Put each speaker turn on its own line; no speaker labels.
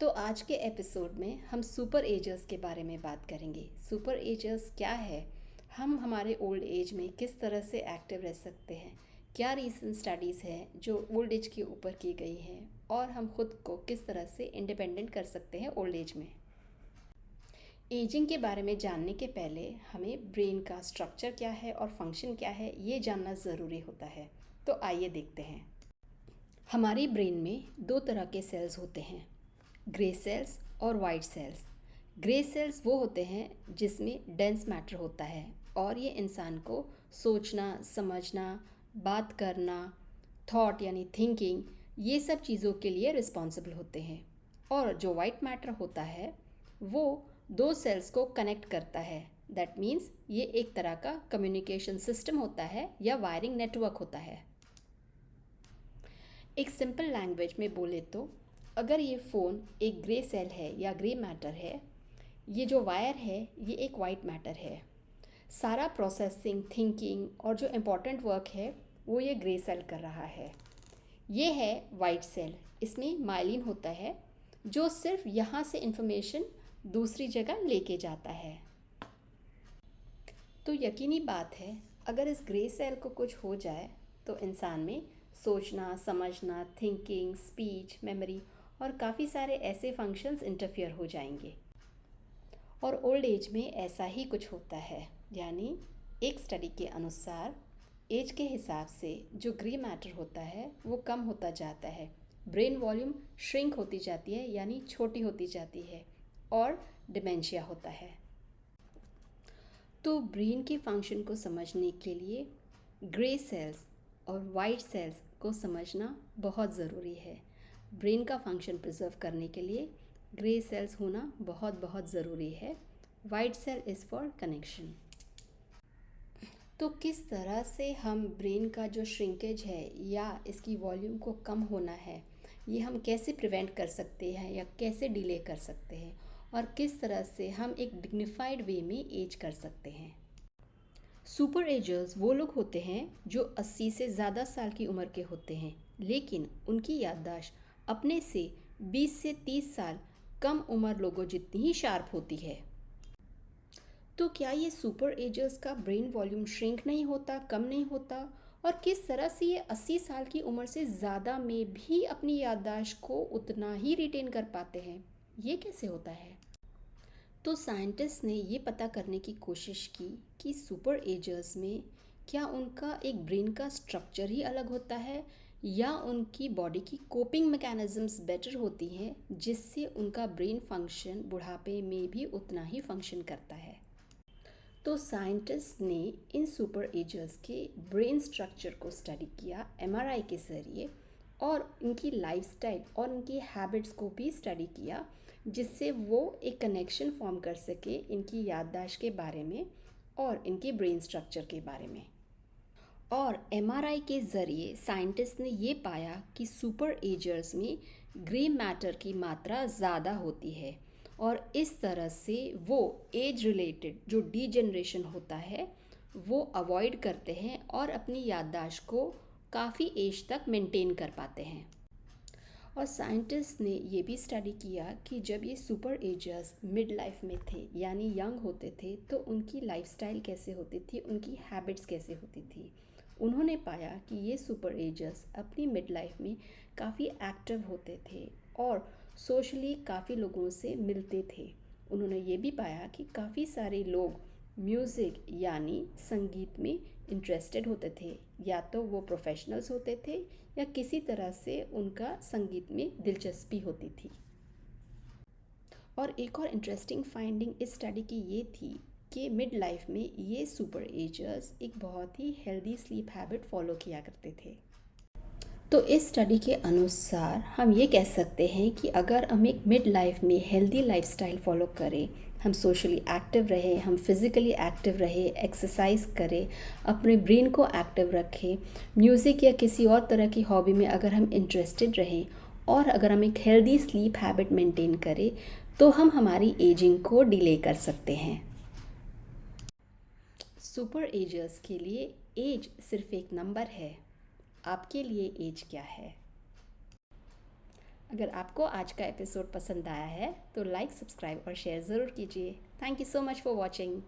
तो आज के एपिसोड में हम सुपर एजर्स के बारे में बात करेंगे। सुपर एजर्स क्या है, हम हमारे ओल्ड एज में किस तरह से एक्टिव रह सकते हैं, क्या रीसेंट स्टडीज़ हैं जो ओल्ड एज के ऊपर की गई हैं और हम खुद को किस तरह से इंडिपेंडेंट कर सकते हैं ओल्ड एज में। एजिंग के बारे में जानने के पहले हमें ब्रेन का स्ट्रक्चर क्या है और फंक्शन क्या है ये जानना ज़रूरी होता है। तो आइए देखते हैं। हमारी ब्रेन में दो तरह के सेल्स होते हैं, ग्रे सेल्स और वाइट सेल्स। ग्रे सेल्स वो होते हैं जिसमें डेंस मैटर होता है और ये इंसान को सोचना, समझना, बात करना, थॉट यानी थिंकिंग, ये सब चीज़ों के लिए रिस्पॉन्सिबल होते हैं। और जो वाइट मैटर होता है वो दो सेल्स को कनेक्ट करता है। दैट मीन्स ये एक तरह का कम्युनिकेशन सिस्टम होता है या वायरिंग नेटवर्क होता है। एक सिंपल लैंग्वेज में बोले तो अगर ये फ़ोन एक ग्रे सेल है या ग्रे मैटर है, ये जो वायर है ये एक वाइट मैटर है। सारा प्रोसेसिंग, थिंकिंग और जो इम्पोर्टेंट वर्क है वो ये ग्रे सेल कर रहा है। ये है वाइट सेल, इसमें माइलिन होता है जो सिर्फ यहाँ से इंफॉर्मेशन दूसरी जगह लेके जाता है। तो यकीनी बात है, अगर इस ग्रे सेल को कुछ हो जाए तो इंसान में सोचना, समझना, थिंकिंग, स्पीच, मेमोरी और काफ़ी सारे ऐसे फंक्शंस इंटरफियर हो जाएंगे। और ओल्ड एज में ऐसा ही कुछ होता है, यानी एक स्टडी के अनुसार एज के हिसाब से जो ग्रे मैटर होता है वो कम होता जाता है, ब्रेन वॉल्यूम श्रिंक होती जाती है यानी छोटी होती जाती है और डिमेंशिया होता है। तो ब्रेन के फंक्शन को समझने के लिए ग्रे सेल्स और वाइट सेल्स को समझना बहुत ज़रूरी है। ब्रेन का फंक्शन प्रिजर्व करने के लिए ग्रे सेल्स होना बहुत बहुत ज़रूरी है। White cell is for connection. तो किस तरह से हम ब्रेन का जो श्रिंकेज है या इसकी वॉल्यूम को कम होना है, ये हम कैसे प्रिवेंट कर सकते हैं या कैसे डिले कर सकते हैं और किस तरह से हम एक डिग्निफाइड वे में एज कर सकते हैं। सुपर एजर्स वो लोग होते हैं जो 80 से ज़्यादा साल की उम्र के होते हैं, लेकिन उनकी याददाश्त अपने से 20 से 30 साल कम उम्र लोगों जितनी ही शार्प होती है। तो क्या ये सुपर एजर्स का ब्रेन वॉल्यूम श्रिंक नहीं होता, कम नहीं होता, और किस तरह से ये 80 साल की उम्र से ज़्यादा में भी अपनी याददाश्त को उतना ही रिटेन कर पाते हैं, ये कैसे होता है? तो साइंटिस्ट ने ये पता करने की कोशिश की कि सुपर एजर्स में क्या उनका एक ब्रेन का स्ट्रक्चर ही अलग होता है या उनकी बॉडी की कोपिंग मैकेनिज्म्स बेटर होती हैं जिससे उनका ब्रेन फंक्शन बुढ़ापे में भी उतना ही फंक्शन करता है। तो साइंटिस्ट ने इन सुपर एजर्स के ब्रेन स्ट्रक्चर को स्टडी किया एमआरआई के ज़रिए और इनकी लाइफस्टाइल और इनकी हैबिट्स को भी स्टडी किया, जिससे वो एक कनेक्शन फॉर्म कर सके इनकी याददाश्त के बारे में और इनके ब्रेन स्ट्रक्चर के बारे में। और एमआरआई के ज़रिए साइंटिस्ट ने ये पाया कि सुपर एजर्स में ग्रे मैटर की मात्रा ज़्यादा होती है और इस तरह से वो एज रिलेटेड जो डीजनरेशन होता है वो अवॉइड करते हैं और अपनी याददाश्त को काफ़ी एज तक मेंटेन कर पाते हैं। और साइंटिस्ट ने ये भी स्टडी किया कि जब ये सुपर एजर्स मिड लाइफ में थे यानी यंग होते थे तो उनकी लाइफस्टाइल कैसे होती थी, उनकी हैबिट्स कैसे होती थी। उन्होंने पाया कि ये सुपर एजर्स अपनी मिड लाइफ में काफ़ी एक्टिव होते थे और सोशली काफ़ी लोगों से मिलते थे। उन्होंने ये भी पाया कि काफ़ी सारे लोग म्यूज़िक यानी संगीत में इंटरेस्टेड होते थे, या तो वो प्रोफेशनल्स होते थे या किसी तरह से उनका संगीत में दिलचस्पी होती थी। और एक और इंटरेस्टिंग फाइंडिंग इस स्टडी की ये थी कि मिड लाइफ में ये सुपर एजर्स एक बहुत ही हेल्दी स्लीप हैबिट फॉलो किया करते थे। तो इस स्टडी के अनुसार हम ये कह सकते हैं कि अगर हम एक मिड लाइफ में हेल्दी लाइफस्टाइल फॉलो करें, हम सोशली एक्टिव रहें, हम फिज़िकली एक्टिव रहें, एक्सरसाइज करें, अपने ब्रेन को एक्टिव रखें, म्यूज़िक या किसी और तरह की हॉबी में अगर हम इंटरेस्टेड रहें और अगर हम एक हेल्दी स्लीप हैबिट मेंटेन करें तो हम हमारी एजिंग को डिले कर सकते हैं। सुपर एजर्स के लिए एज सिर्फ एक नंबर है। आपके लिए एज क्या है? अगर आपको आज का एपिसोड पसंद आया है तो लाइक, सब्सक्राइब और शेयर ज़रूर कीजिए। Thank you so much for watching.